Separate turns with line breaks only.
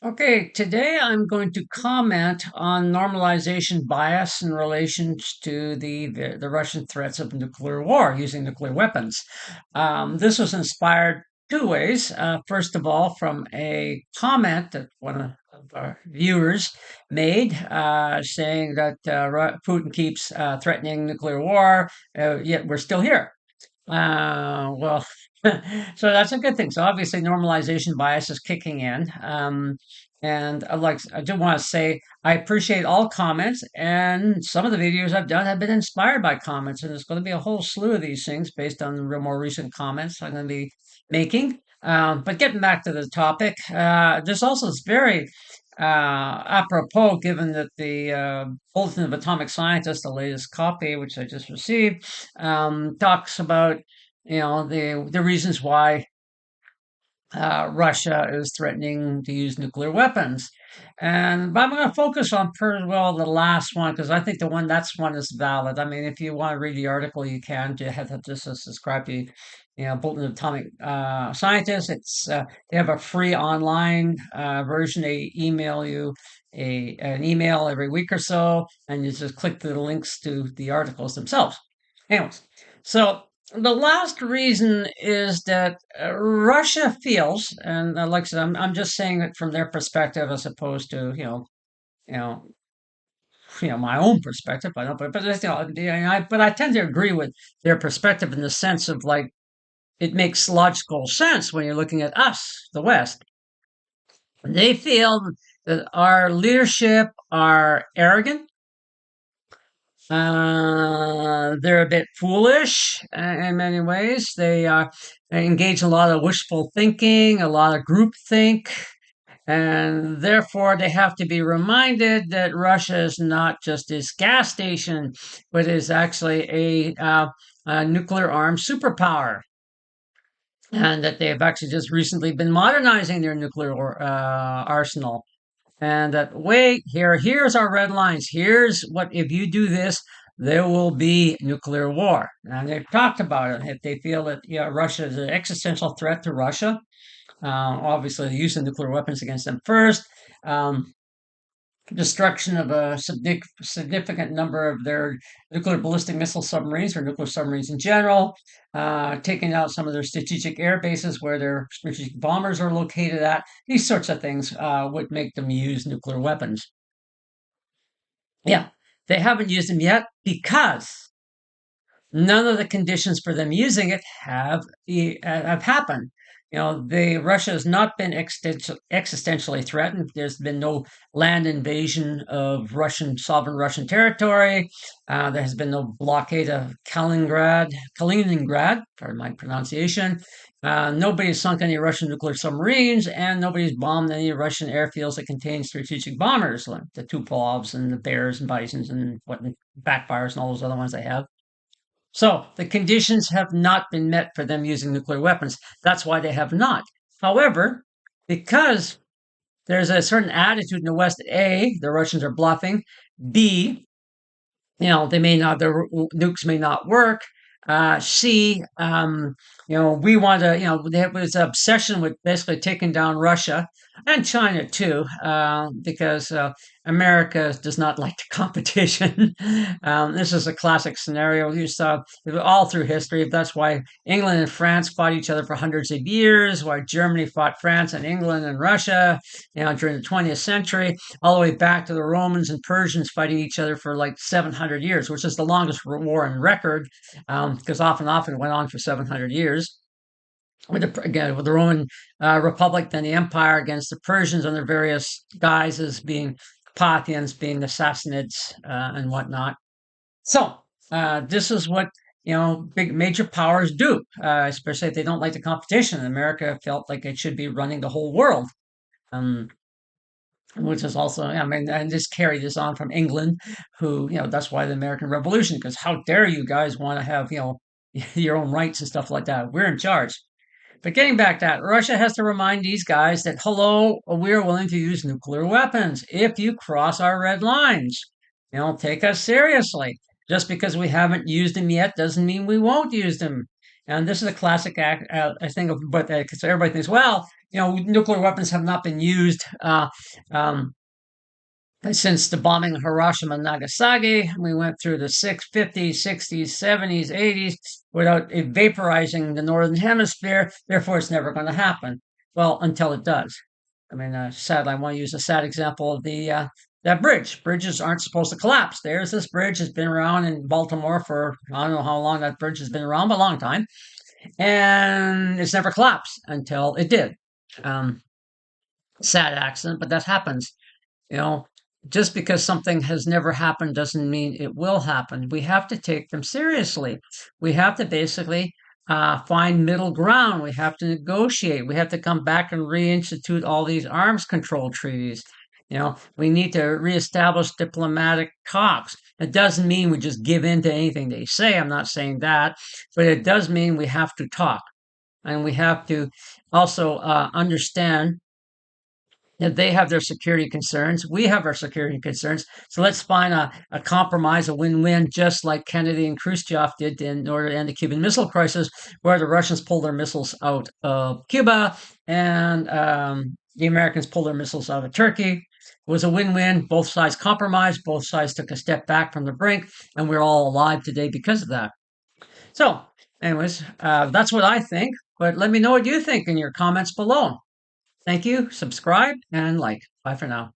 Okay, today I'm going to comment on normalization bias in relation to the Russian threats of nuclear war using nuclear weapons. This was inspired two ways. First of all, from a comment that one of our viewers made, saying that Putin keeps threatening nuclear war, yet we're still here. Well, so that's a good thing. So obviously, normalization bias is kicking in. And I do want to say I appreciate all comments, and some of the videos I've done have been inspired by comments, and there's going to be a whole slew of these things based on the more recent comments I'm going to be making. But getting back to the topic, there's also this very apropos, given that the Bulletin of Atomic Scientists, the latest copy, which I just received, talks about the reasons why Russia is threatening to use nuclear weapons. But I'm going to focus on the last one because I think that's one is valid. I mean, if you want to read the article, you can. You have to just subscribe to, Bulletin of Atomic Scientists. They have a free online version. They email you an email every week or so, and you just click the links to the articles themselves. Anyways, so the last reason is that Russia feels, and like I said, I'm just saying it from their perspective as opposed to you know my own perspective. I don't, but but I tend to agree with their perspective in the sense of like it makes logical sense when you're looking at us, the West. They feel that our leadership are arrogant. They're a bit foolish in many ways. They engage in a lot of wishful thinking, a lot of groupthink, and therefore they have to be reminded that Russia is not just this gas station, but is actually a nuclear armed superpower. And that they have actually just recently been modernizing their nuclear arsenal. And that, wait, here's our red lines. Here's what, if you do this, there will be nuclear war. And they've talked about it. If they feel that Russia is an existential threat to Russia, obviously the use of nuclear weapons against them first, destruction of a significant number of their nuclear ballistic missile submarines or nuclear submarines in general, taking out some of their strategic air bases where their strategic bombers are located at. These sorts of things would make them use nuclear weapons. Yeah, they haven't used them yet because none of the conditions for them using it have happened. Russia has not been existentially threatened. There's been no land invasion of sovereign Russian territory. There has been no blockade of Kaliningrad, pardon my pronunciation. Nobody's sunk any Russian nuclear submarines, and nobody's bombed any Russian airfields that contain strategic bombers, like the Tupolovs and the Bears and Bisons and backfires and all those other ones they have. So the conditions have not been met for them using nuclear weapons. That's why they have not. However, because there's a certain attitude in the West, A, the Russians are bluffing. B, they may not, their nukes may not work. C, we want to, there was an obsession with basically taking down Russia and China too, because America does not like the competition. This is a classic scenario you saw all through history. That's why England and France fought each other for hundreds of years, why Germany fought France and England and Russia, during the 20th century, all the way back to the Romans and Persians fighting each other for like 700 years, which is the longest war in record, because often it went on for 700 years with the Roman Republic, then the Empire against the Persians under various guises, being Parthians, being the Sassanids, and whatnot. So this is what big major powers do, especially if they don't like the competition. America felt like it should be running the whole world. Which is also, I mean, and just carry this on from England, who, that's why the American Revolution, because how dare you guys want to have, your own rights and stuff like that. We're in charge. But getting back to that, Russia has to remind these guys that, hello, we're willing to use nuclear weapons if you cross our red lines. Take us seriously. Just because we haven't used them yet doesn't mean we won't use them. And this is a classic act, I think, of but because everybody thinks, well, nuclear weapons have not been used um, since the bombing of Hiroshima and Nagasaki. We went through the 50s, 60s, 70s, 80s without vaporizing the northern hemisphere. Therefore, it's never going to happen. Well, until it does. I mean, sadly, I want to use a sad example of the that bridge. Bridges aren't supposed to collapse. There's this bridge has been around in Baltimore for I don't know how long that bridge has been around, but a long time, and it's never collapsed until it did. Um, Sad accident, but that happens. You know, just because something has never happened doesn't mean it will happen. We have to take them seriously. We have to basically find middle ground. We have to negotiate. We have to come back and reinstitute all these arms control treaties. We need to reestablish diplomatic talks. It doesn't mean we just give in to anything they say. I'm not saying that, but it does mean we have to talk. And we have to also understand that they have their security concerns. We have our security concerns. So let's find a compromise, a win-win, just like Kennedy and Khrushchev did in order to end the Cuban Missile Crisis, where the Russians pulled their missiles out of Cuba and the Americans pulled their missiles out of Turkey. It was a win-win. Both sides compromised. Both sides took a step back from the brink, and we're all alive today because of that. So, anyways, that's what I think. But let me know what you think in your comments below. Thank you, subscribe, and like. Bye for now.